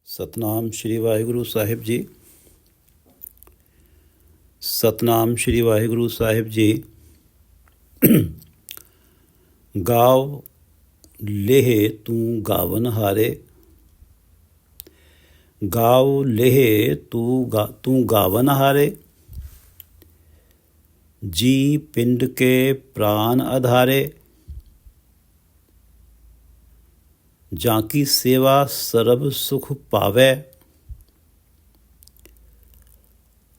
ਸਤਨਾਮ ਸ਼੍ਰੀ ਵਾਹਿਗੁਰੂ ਸਾਹਿਬ ਜੀ। ਸਤਨਾਮ ਸ਼੍ਰੀ ਵਾਹਿਗੁਰੂ ਸਾਹਿਬ ਜੀ। ਗਾਵ ਲੇਹ ਤੂੰ ਗਾਵਨ ਹਾਰੇ, ਗਾਵ ਲੇਹ ਤੂੰ ਗਾਵਨ ਹਾਰੇ। ਜੀ ਪਿੰਡ ਕੇ ਪ੍ਰਾਨ ਆਧਾਰੇ, ਜਾਂ ਕੀ सेवा ਸਰਬ ਸੁਖ ਪਾਵੈ।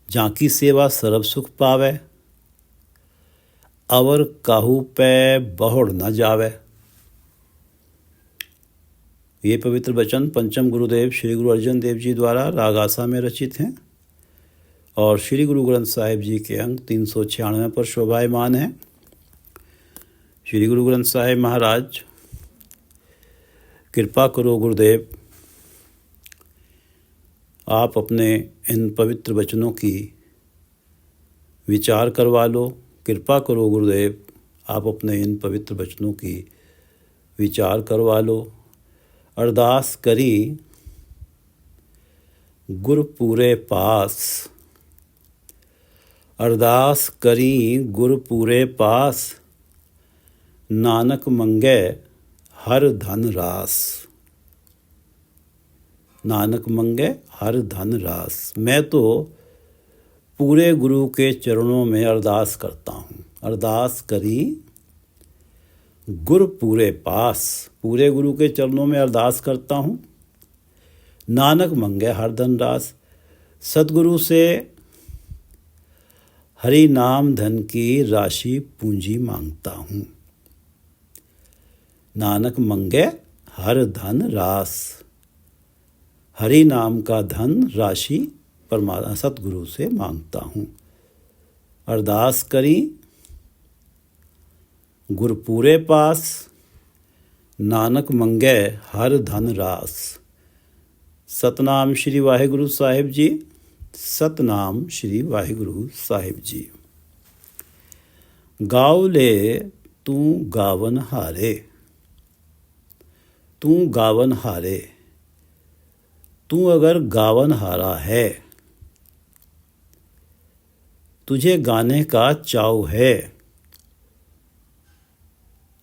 ਜਾਂ की सेवा ਸਰਬ ਸੁਖ ਪਾਵੈ, अवर काहू पै बहुड़ न जावै। ये पवित्र वचन पंचम गुरुदेव श्री गुरु अर्जन देव जी द्वारा रागासा में रचित हैं और श्री गुरु ग्रंथ साहिब जी के अंक 396 पर शोभायमान हैं। श्री गुरु ग्रंथ साहिब महाराज, कृपा करो गुरुदेव, आप अपने इन पवित्र वचनों की विचार करवा लो। कृपा करो गुरुदेव, आप अपने इन पवित्र वचनों की विचार करवा लो। अरदास करी गुर पूरे पास, अरदास करी गुर पूरे पास। नानक मंगै हर धन रास, नानक मंगे हर धन रास। मैं तो पूरे गुरु के चरणों में अरदास करता हूँ। अरदास करी गुर पूरे पास, पूरे गुरु के चरणों में अरदास करता हूँ। नानक मंगे हर धन रास, सतगुरु से हरि नाम धन की राशि पूंजी मांगता हूँ। नानक मंगे हर धन रास, हरि नाम का धन राशि परमात्मा सतगुरु से मांगता हूँ। अरदास करी गुरपूरे पास, नानक मंगे हर धन रास। सतनाम श्री वाहिगुरु साहिब जी। सतनाम श्री वाहिगुरु साहिब जी। गाव ले तू गावन हारे, तू गावन हारे। तू अगर गावन हारा है, तुझे गाने का चाव है,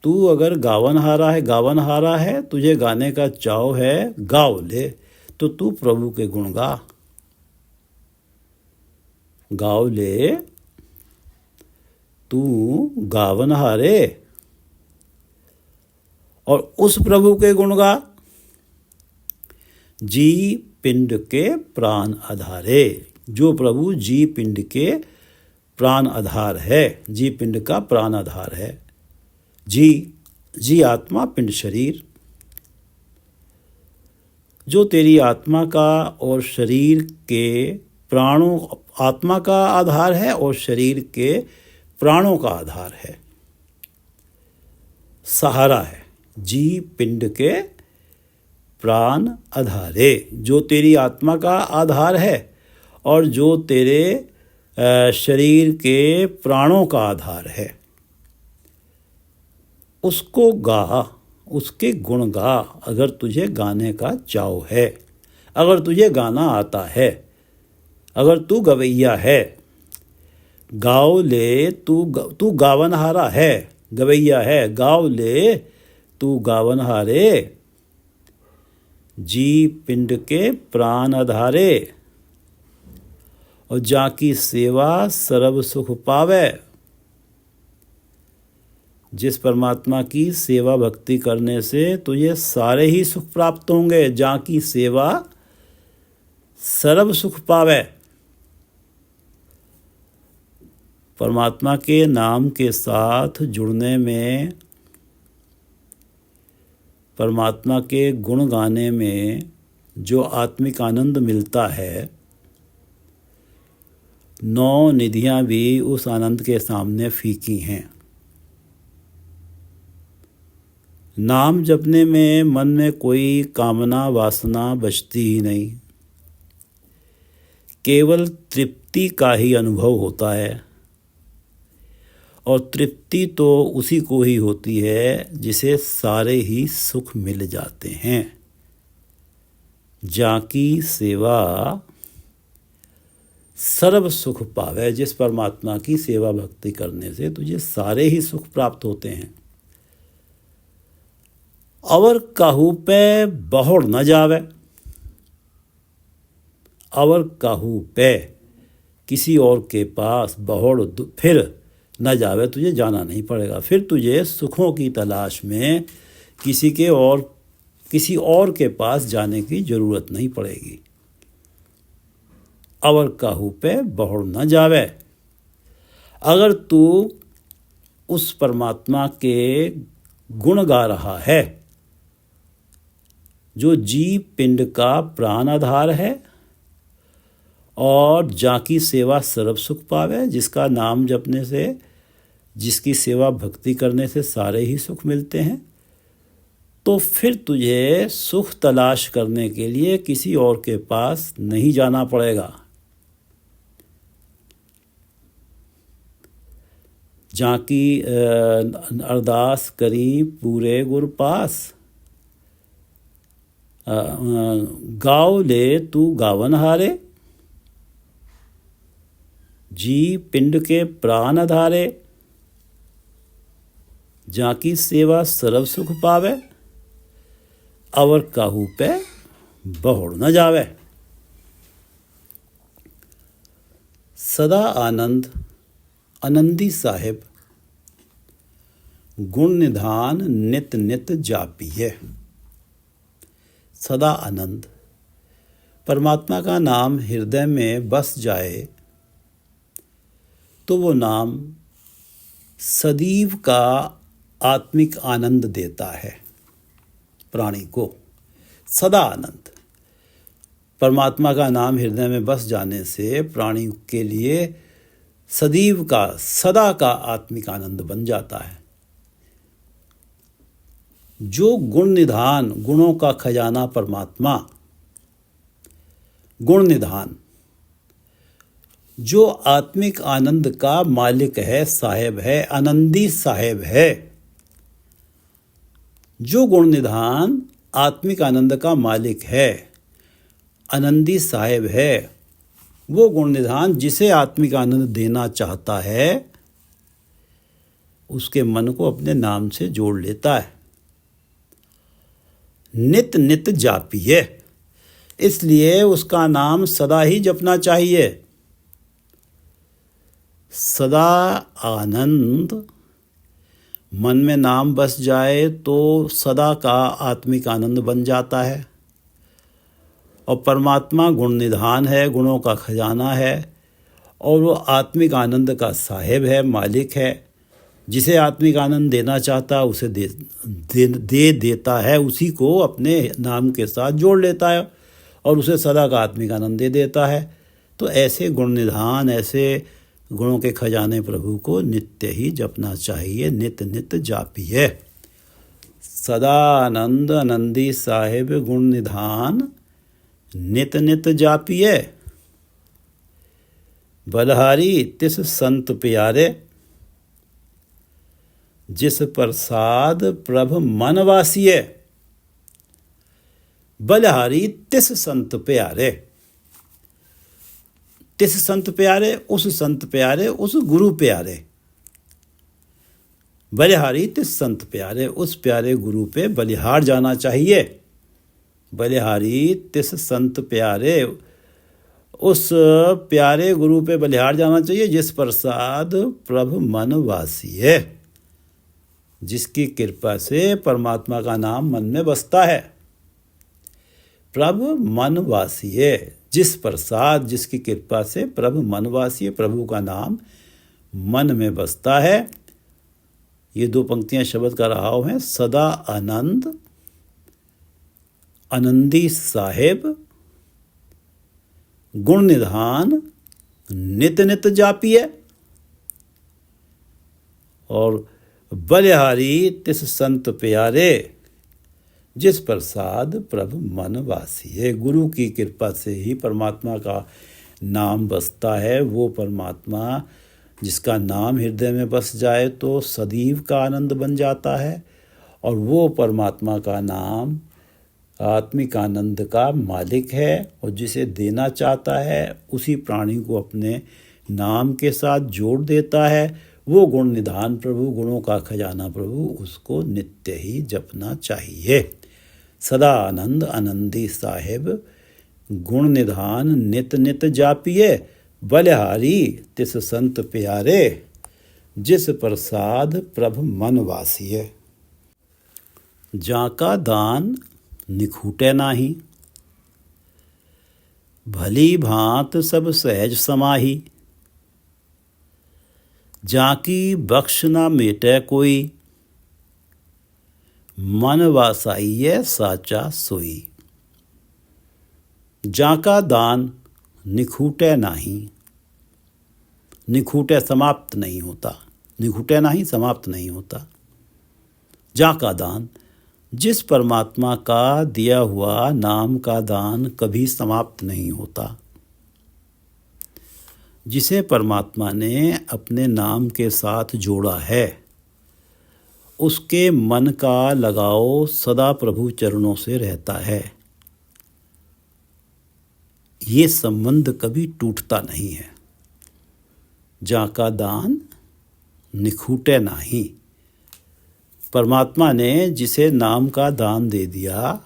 तू अगर गावन हारा है, तुझे गाने का चाव है, गाव ले तो तू प्रभु के गुण गा। गाव ले तू गावन हारे और उस प्रभु के गुण गा। जी पिंड के प्राण आधारे, जो प्रभु जी पिंड के प्राण आधार है, जी पिंड का प्राण आधार है। जी आत्मा, पिंड शरीर। जो तेरी आत्मा का और शरीर के प्राणों, आत्मा का आधार है और शरीर के प्राणों का आधार है, सहारा है। जी पिंड के प्राण आधारे, जो तेरी आत्मा का आधार है और जो तेरे शरीर के प्राणों का आधार है, उसको गा, उसके गुण गा। अगर तुझे गाने का चाव है, अगर तुझे गाना आता है, अगर तू गवैया है। गाओ ले तू गावन हारा है, गवैया है। गाओ ले तू गावन हारे, जी पिंड के प्राण आधारे। और जाकी सेवा सर्व सुख पावे, जिस परमात्मा की सेवा भक्ति करने से तुझे सारे ही सुख प्राप्त होंगे। जाकी सेवा सर्व सुख पावे। परमात्मा के नाम के साथ जुड़ने में, परमात्मा के गुण गाने में जो आत्मिक आनंद मिलता है, 9 निधियां भी उस आनंद के सामने फीकी हैं। नाम जपने में मन में कोई कामना वासना बचती ही नहीं, केवल तृप्ति का ही अनुभव होता है। और तृप्ति तो उसी को ही होती है जिसे सारे ही सुख मिल जाते हैं। जाकी सेवा सर्व सुख पावे। जिस परमात्मा की सेवा भक्ति करने से तुझे सारे ही सुख प्राप्त होते हैं। अवर काहू पे बहुड़ न जावे। अवर काहू पे, किसी और के पास बहुड़ फिर न जावे, तुझे जाना नहीं पड़ेगा। फिर तुझे सुखों की तलाश में किसी और के पास जाने की जरूरत नहीं पड़ेगी। अवर काहू पे बहुड़ न जावे। अगर तू उस परमात्मा के गुण गा रहा है जो जीव पिंड का प्राण आधार है और जाकी सेवा सर्व सुख पावे, जिसका नाम जपने से, जिसकी सेवा भक्ति करने से सारे ही सुख मिलते हैं, तो फिर तुझे सुख तलाश करने के लिए किसी और के पास नहीं जाना पड़ेगा। जाकी अरदास करी पूरे गुर पास, गाओ ले तू गावन हारे। जी पिंड के प्राण आधारे, जाकी सेवा सर्व सुख पावे। अवर काहू पे बहुड़ न जावे। सदा आनंद आनंदी साहिब, गुण निधान नित नित जापिए। सदा आनंद, परमात्मा का नाम हृदय में बस जाए तो वो नाम सदैव का आत्मिक आनंद देता है प्राणी को। सदा आनंद, परमात्मा का नाम हृदय में बस जाने से प्राणी के लिए सदैव का, सदा का आत्मिक आनंद बन जाता है। जो गुण निधान, गुणों का खजाना परमात्मा, गुण निधान, जो आत्मिक आनंद का मालिक है, साहेब है, आनंदी साहेब है। जो गुण निधान आत्मिक आनंद का मालिक है, आनंदी साहेब है, वो गुण निधान जिसे आत्मिक आनंद देना चाहता है उसके मन को अपने नाम से जोड़ लेता है। नित नित जापिए, इसलिए उसका नाम सदा ही जपना चाहिए। सदा आनंद, मन में नाम बस जाए तो सदा का आत्मिक आनंद बन जाता है। और परमात्मा गुण निधान है, गुणों का खजाना है और वो आत्मिक आनंद का साहिब है, मालिक है। जिसे आत्मिक आनंद देना चाहता है उसे दे देता है, उसी को अपने नाम के साथ जोड़ लेता है और उसे सदा का आत्मिक आनंद दे देता है। तो ऐसे गुण निधान, ऐसे गुणों के खजाने प्रभु को नित्य ही जपना चाहिए। नित नित जापिए। सदा आनंद आनंदी साहिब गुण निधान नित नित जापिए। बलहारी तिस संत प्यारे, जिस प्रसाद प्रभ मन वासिए। बलहारी तिस संत प्यारे, तिस संत प्यारे, उस संत प्यारे, उस गुरु प्यारे। बलिहारी तिस संत प्यारे, उस प्यारे गुरु पे बलिहार जाना चाहिए। बलिहारी तिस संत प्यारे, उस प्यारे गुरु पे बलिहार जाना चाहिए जिस प्रसाद प्रभु मन वासी है, जिसकी कृपा से परमात्मा का नाम मन में बसता है। प्रभु मन वासी है, जिस प्रसाद, जिसकी कृपा से प्रभु मनवासी है, प्रभु का नाम मन में बसता है। ये दो पंक्तियां शब्द का रहाव हैं। सदा आनंद आनंदी साहेब गुण निधान नित नित जापिए। और बलिहारी तिस संत प्यारे, जिस प्रसाद प्रभु मन वासी है। गुरु की कृपा से ही परमात्मा का नाम बसता है। वो परमात्मा जिसका नाम हृदय में बस जाए तो सदैव का आनंद बन जाता है। और वो परमात्मा का नाम आत्मिक आनंद का मालिक है और जिसे देना चाहता है उसी प्राणी को अपने नाम के साथ जोड़ देता है। वो गुण निधान प्रभु, गुणों का खजाना प्रभु, उसको नित्य ही जपना चाहिए। सदा आनंद आनंदी साहेब, गुण निधान नित नित जापिए। बलिहारी तिस संत प्यारे, जिस प्रसाद प्रभ मन वासिए। जाका दान निखूटे नाही, भली भांत सब सहज समाही। जाकी बख्श ना मेटे कोई, मन वासाइये साचा सोई। जाका दान निखूटे नाही, निखूटे समाप्त नहीं होता, निखूटे नहीं समाप्त नहीं होता। जाका दान, जिस परमात्मा का दिया हुआ नाम का दान कभी समाप्त नहीं होता। जिसे परमात्मा ने अपने नाम के साथ जोड़ा है, उसके मन का लगाव सदा प्रभु चरणों से रहता है। ये संबंध कभी टूटता नहीं है। जाका दान निखूटे नाही। परमात्मा ने जिसे नाम का दान दे दिया,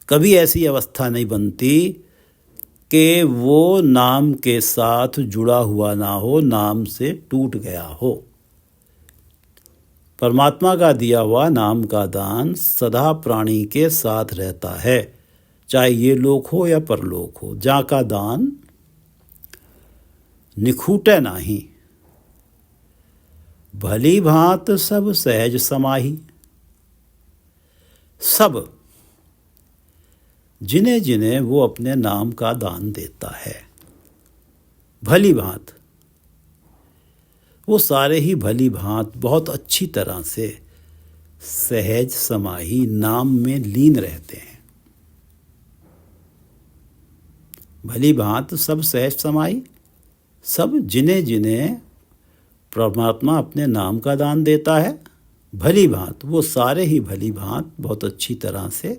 कभी ऐसी अवस्था नहीं बनती कि वो नाम के साथ जुड़ा हुआ ना हो, नाम से टूट गया हो। परमात्मा का दिया हुआ नाम का दान सदा प्राणी के साथ रहता है, चाहे ये लोक हो या परलोक हो। जाका दान निखूटे नाही, भली भांत सब सहज समाही। सब जिन्हें जिन्हें वो अपने नाम का दान देता है, भली भांत, वो सारे ही भली भांत बहुत अच्छी तरह से सहज समाही नाम में लीन रहते हैं। भली भांत सब सहज समाही, सब जिन्हें जिन्हें परमात्मा अपने नाम का दान देता है, भली भांत, वो सारे ही भली भांत बहुत अच्छी तरह से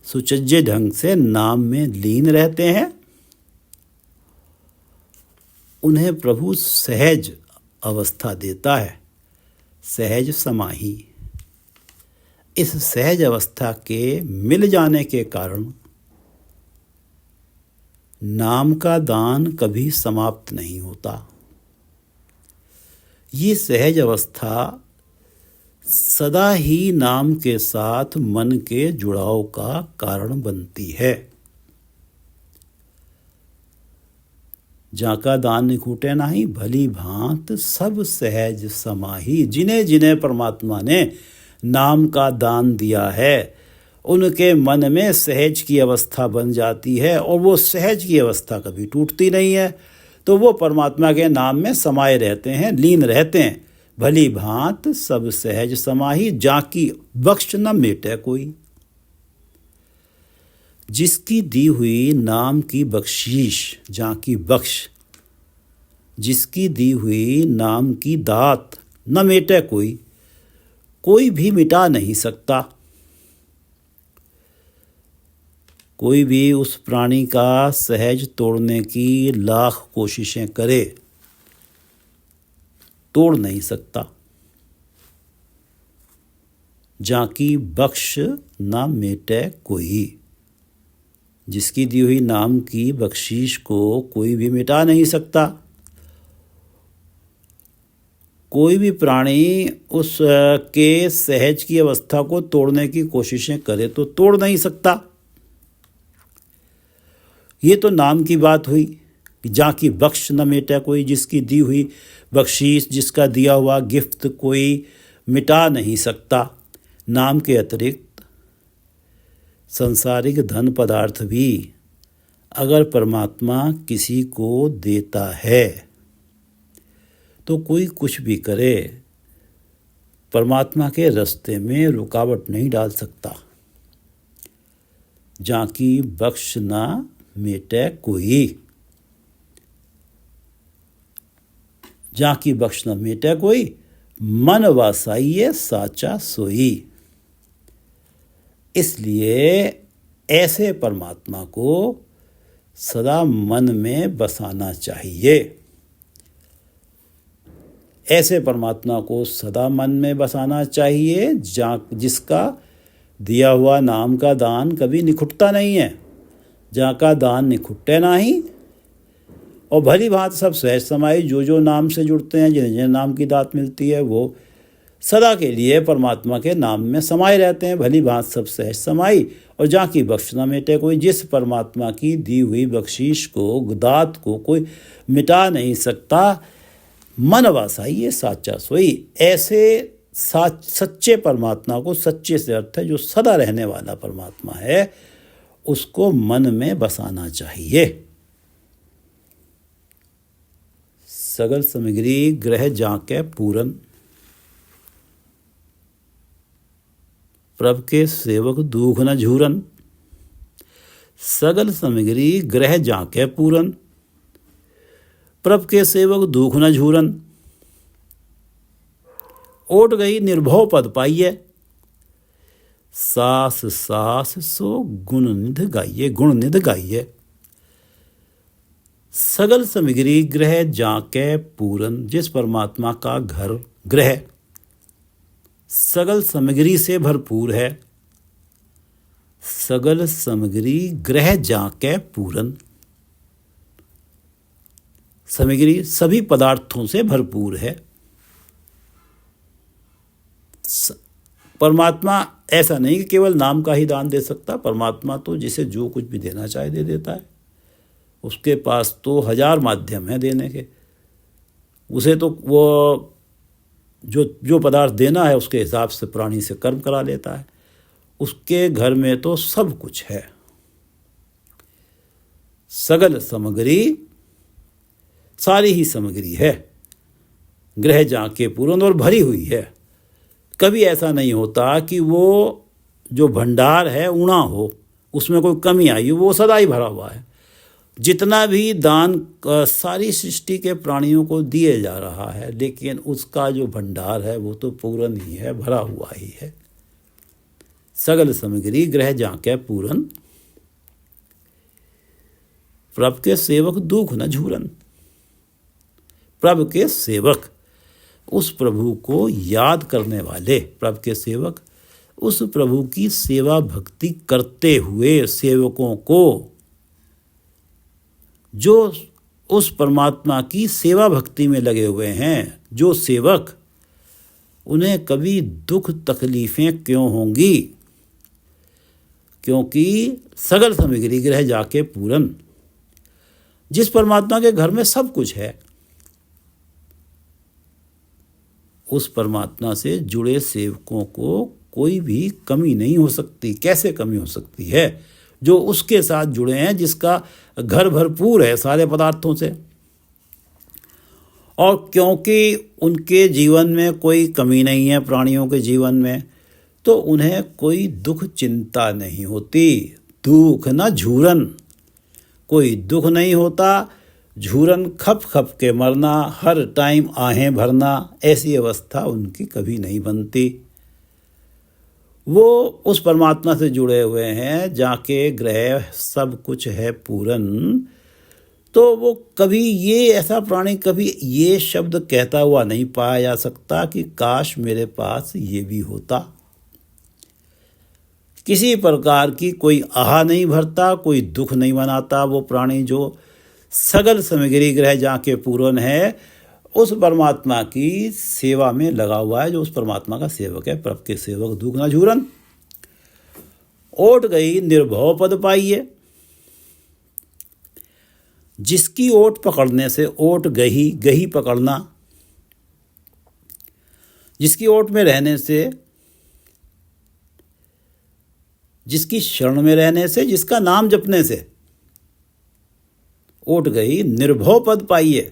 सुचज्जे ढंग से नाम में लीन रहते हैं। उन्हें प्रभु सहज अवस्था देता है, सहज समाही। इस सहज अवस्था के मिल जाने के कारण नाम का दान कभी समाप्त नहीं होता। ये सहज अवस्था सदा ही नाम के साथ मन के जुड़ाव का कारण बनती है। जाका दान निखूटे नाही, भली भांत सब सहज समाही। जिन्हें जिन्हें परमात्मा ने नाम का दान दिया है, उनके मन में सहज की अवस्था बन जाती है और वो सहज की अवस्था कभी टूटती नहीं है। तो वो परमात्मा के नाम में समाये रहते हैं, लीन रहते हैं। भली भांत सब सहज समाही, जाकी बख्श न मेटे कोई। जिसकी दी हुई नाम की बख्शीश, जाकी बख्श, जिसकी दी हुई नाम की दात न मेटे कोई, कोई भी मिटा नहीं सकता। कोई भी उस प्राणी का सहज तोड़ने की लाख कोशिशें करे, तोड़ नहीं सकता। जाकी बख्श ना मेटे कोई, जिसकी दी हुई नाम की बख्शीश को कोई भी मिटा नहीं सकता। कोई भी प्राणी उस के सहज की अवस्था को तोड़ने की कोशिशें करे तो तोड़ नहीं सकता। ये तो नाम की बात हुई कि जाकी बख्श न मेटे कोई, जिसकी दी हुई बख्शीश, जिसका दिया हुआ गिफ्ट कोई मिटा नहीं सकता। नाम के अतिरिक्त सांसारिक धन पदार्थ भी अगर परमात्मा किसी को देता है तो कोई कुछ भी करे, परमात्मा के रास्ते में रुकावट नहीं डाल सकता। जाकी बख्श ना मेटे कोई, जाकी बख्श न मेटे कोई, मन वासाइये साचा सोई। इसलिए ऐसे परमात्मा को सदा मन में बसाना चाहिए। ऐसे परमात्मा को सदा मन में बसाना चाहिए जिसका दिया हुआ नाम का दान कभी निखुटता नहीं है, जहाँ का दान निखुटे नहीं। और भली भांति सब सहज समाई जो नाम से जुड़ते हैं, जिन्हें जिन्हें नाम की दात मिलती है, वो सदा के लिए परमात्मा के नाम में समाये रहते हैं। भली भांति सब सहज समाई, और जहाँ की बख्श न मिटे कोई। जिस परमात्मा की दी हुई बख्शीश को, दात को कोई मिटा नहीं सकता, मन वासाई ये साचा सोई। ऐसे सच्चे परमात्मा को, सच्चे से अर्थ है जो सदा रहने वाला परमात्मा है, उसको मन में बसाना चाहिए। सगल सामग्री ग्रह जाके पूरन, प्रभ के सेवक दुख न झूरन। सगल सामग्री ग्रह जाके पूरन, प्रभ के सेवक दुख न झूरन। ओट गई निर्भव पद पाइये, सास सास सो गुण निध गाइये, गुण निध गाइये। सगल सामग्री ग्रह जाके पूरन, जिस परमात्मा का घर ग्रह सगल सामग्री से भरपूर है। सगल सामग्री ग्रह जाके पूरन, सामग्री सभी पदार्थों से भरपूर है। परमात्मा ऐसा नहीं कि केवल नाम का ही दान दे सकता। परमात्मा तो जिसे जो कुछ भी देना चाहे दे देता है। उसके पास तो 1000 माध्यम है देने के। उसे तो वो जो पदार्थ देना है उसके हिसाब से प्राणी से कर्म करा लेता है। उसके घर में तो सब कुछ है। सगल सामग्री, सारी ही सामग्री है, ग्रह जाके पूर्ण और भरी हुई है। कभी ऐसा नहीं होता कि वो जो भंडार है ऊना हो, उसमें कोई कमी आई हो। वो सदा ही भरा हुआ है। जितना भी दान सारी सृष्टि के प्राणियों को दिए जा रहा है, लेकिन उसका जो भंडार है वो तो पूर्ण ही है, भरा हुआ ही है। सगल सामग्री ग्रह जाके पूरन, प्रभ के सेवक दुख न झूरन। प्रभ के सेवक, उस प्रभु को याद करने वाले, प्रभ के सेवक उस प्रभु की सेवा भक्ति करते हुए सेवकों को, जो उस परमात्मा की सेवा भक्ति में लगे हुए हैं, जो सेवक, उन्हें कभी दुख तकलीफें क्यों होंगी? क्योंकि सगल सामग्री ग्रह जाके पूरन, जिस परमात्मा के घर में सब कुछ है, उस परमात्मा से जुड़े सेवकों को कोई भी कमी नहीं हो सकती। कैसे कमी हो सकती है? जो उसके साथ जुड़े हैं, जिसका घर भरपूर है सारे पदार्थों से। और क्योंकि उनके जीवन में कोई कमी नहीं है, प्राणियों के जीवन में, तो उन्हें कोई दुख चिंता नहीं होती। दुख न झूरन, कोई दुख नहीं होता। झूरन खप खप के मरना, हर टाइम आहें भरना, ऐसी अवस्था उनकी कभी नहीं बनती। वो उस परमात्मा से जुड़े हुए हैं, जाके ग्रह सब कुछ है पूरन। तो वो कभी ये ऐसा प्राणी कभी ये शब्द कहता हुआ नहीं पाया जा सकता कि काश मेरे पास ये भी होता। किसी प्रकार की कोई आह नहीं भरता, कोई दुख नहीं मनाता वो प्राणी जो सगल सामग्री ग्रह जाके पूरन है, उस परमात्मा की सेवा में लगा हुआ है, जो उस परमात्मा का सेवक है। प्रभ के सेवक दुख न झूरन। ओट गई निर्भव पद पाइये, जिसकी ओट पकड़ने से, ओट गही, गही पकड़ना, जिसकी ओट में रहने से, जिसकी शरण में रहने से, जिसका नाम जपने से ओट गई निर्भव पद पाइये।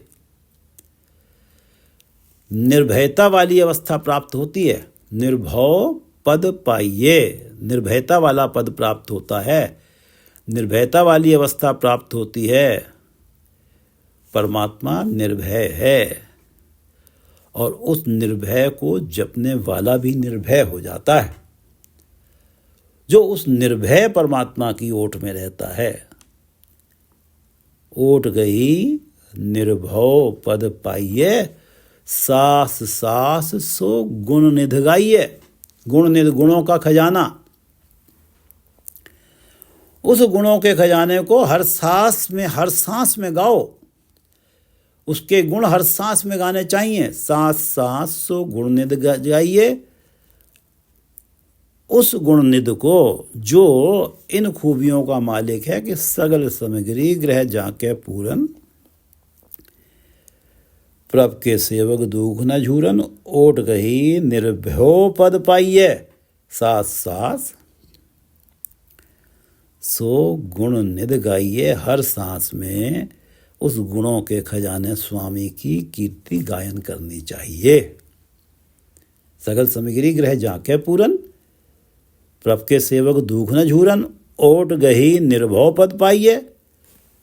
निर्भयता वाली अवस्था प्राप्त होती है। निर्भव पद पाइये, निर्भयता वाला पद प्राप्त होता है, निर्भयता वाली अवस्था प्राप्त होती है। परमात्मा निर्भय है, और उस निर्भय को जपने वाला भी निर्भय हो जाता है। जो उस निर्भय परमात्मा की ओट में रहता है। ओट गई निर्भव पद पाइये, सास सास सो गुण निध गाइये। गुण निध, गुणों का खजाना। उस गुणों के खजाने को हर सांस में गाओ। उसके गुण हर सांस में गाने चाहिए। सांस सांस सो गुण निध गाइये। उस गुण निध को जो इन खूबियों का मालिक है कि सगल सामग्री ग्रह जाके पूरन, प्रभ के सेवक दुख न झूरन। ओट गही निर्भयो पद पाइये, सास सास सो गुण निध गाइये। हर सांस में उस गुणों के खजाने स्वामी की कीर्ति गायन करनी चाहिए। सगल सामग्री ग्रह जाके पूरन, प्रभ के सेवक दुख न झूरन। ओट गही निर्भव पद पाइये,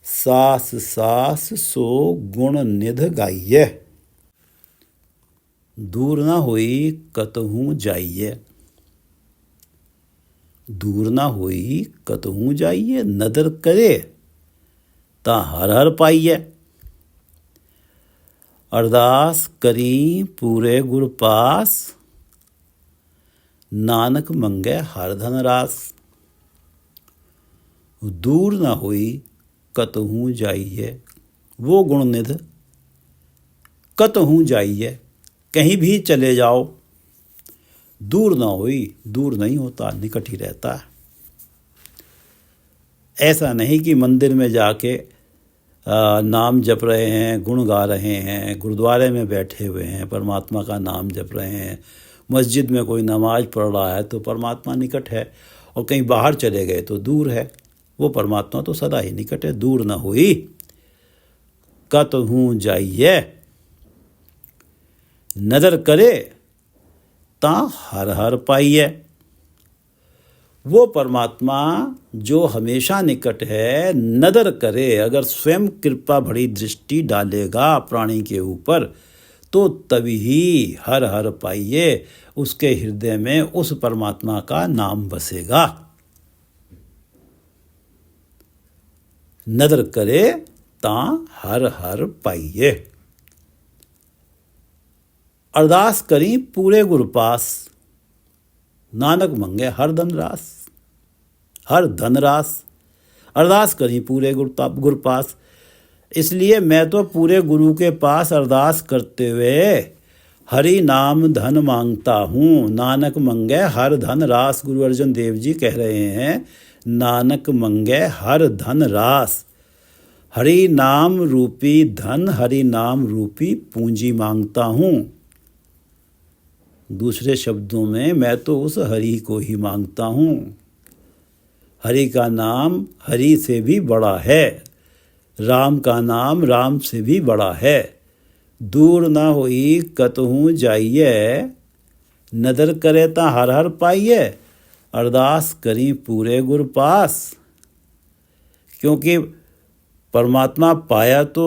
सास सास सो गुण निध गाइये। दूर न होई कतहूँ जाइये, दूर न होई कतहूँ जाइये। नदर करे ता हर हर पाइये। अरदास करी पूरे गुर पास, नानक मंगे हर धन रास। दूर न होई कतहूँ जाइये, वो गुण निध कतहूँ जाइये। कहीं भी चले जाओ, दूर ना होई, दूर नहीं होता, निकट ही रहता है। ऐसा नहीं कि मंदिर में जाके नाम जप रहे हैं, गुण गा रहे हैं, गुरुद्वारे में बैठे हुए हैं, परमात्मा का नाम जप रहे हैं, मस्जिद में कोई नमाज पढ़ रहा है तो परमात्मा निकट है, और कहीं बाहर चले गए तो दूर है। वो परमात्मा तो सदा ही निकट है। दूर न हुई कतहूँ जाइये, नदर करे ता हर हर पाइये। वो परमात्मा जो हमेशा निकट है, नदर करे, अगर स्वयं कृपा भरी दृष्टि डालेगा प्राणी के ऊपर तो तभी हर हर पाइये। उसके हृदय में उस परमात्मा का नाम बसेगा। नदर करे ता हर हर पाइये। अरदास करी पूरे गुर पास, नानक मंगे हर धन रास। हर धन रास। अरदास करी पूरे गुर पास। इसलिए मैं तो पूरे गुरु के पास अरदास करते हुए हरि नाम धन मांगता हूँ। नानक मंगे हर धन रास। गुरु अर्जन देव जी कह रहे हैं, नानक मंगे हर धन रास। हरि नाम रूपी धन, हरि नाम रूपी पूंजी मांगता हूँ। दूसरे शब्दों में मैं तो उस हरि को ही मांगता हूँ। हरि का नाम हरि से भी बड़ा है, राम का नाम राम से भी बड़ा है। दूर ना होई कतहूँ जाइये, नदर करे ता हर हर पाइये। अरदास करी पूरे गुर पास। क्योंकि परमात्मा पाया तो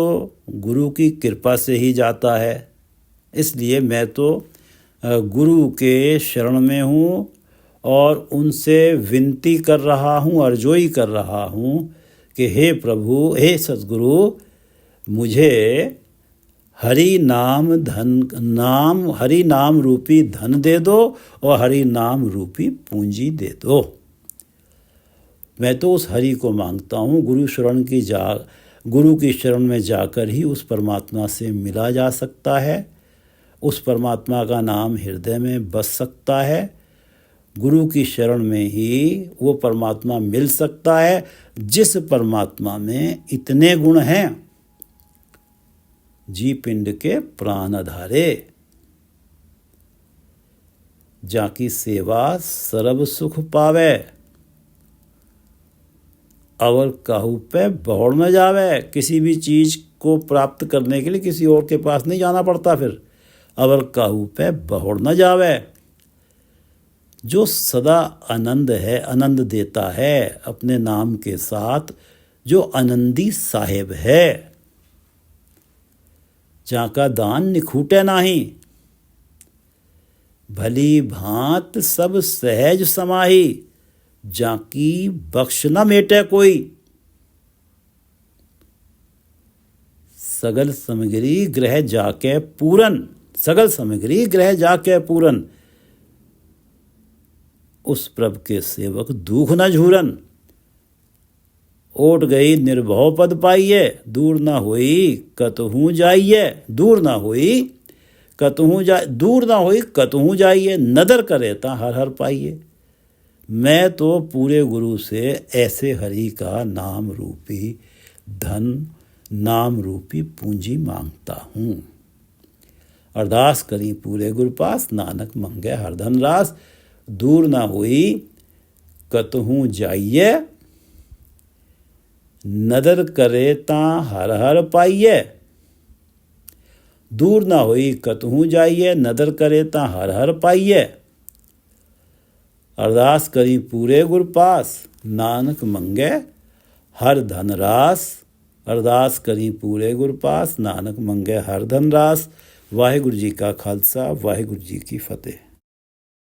गुरु की कृपा से ही जाता है। इसलिए मैं तो गुरु के शरण में हूँ और उनसे विनती कर रहा हूँ, अर्जोई कर रहा हूँ कि हे प्रभु, हे सद्गुरु, मुझे हरि नाम रूपी धन दे दो और हरि नाम रूपी पूंजी दे दो। मैं तो उस हरि को मांगता हूँ। गुरु की शरण में जाकर ही उस परमात्मा से मिला जा सकता है। उस परमात्मा का नाम हृदय में बस सकता है। गुरु की शरण में ही वो परमात्मा मिल सकता है जिस परमात्मा में इतने गुण हैं। जी पिंड के प्राण आधारे, जाकी सेवा सर्व सुख पावे, और कहू पे बहुड़ में जावे। किसी भी चीज को प्राप्त करने के लिए किसी और के पास नहीं जाना पड़ता। फिर अवर कहू पे बहुड़ न जावे। जो सदा आनंद है, आनंद देता है अपने नाम के साथ, जो आनंदी साहेब है, जाका दान निखूटे नाही, भली भांत सब सहज समाही। जाकी बख्श न मेटे कोई। सगल सामग्री ग्रह जाके पूरन, सगल सामग्री ग्रह जाके पूरन। उस प्रभ के सेवक दुख न झूरन। ओट गई निर्भव पद पाइये, दूर ना होई कतहूँ जाइए। दूर ना होई कतहूँ दूर ना होई कतहूँ जाइए। नदर करे ता हर हर पाइये। मैं तो पूरे गुरु से ऐसे हरि का नाम रूपी धन, नाम रूपी पूंजी मांगता हूँ। अरदास करी पूरे गुरु पास, नानक मंगे हर धन रास। दूर ना हुई कतहूँ जाइए, नदर करे ता हर हर पाइये। दूर ना हुई कतहूँ जाइए, नदर करे ता हर हर पाइये। अरदास करी पूरे गुर पास, नानक मंगे हर धन रास। अरदास करी पूरे गुर पास, नानक मंगे हर धन रास। वाहिगुरु जी का खालसा, वाहिगुरु जी की फतेह।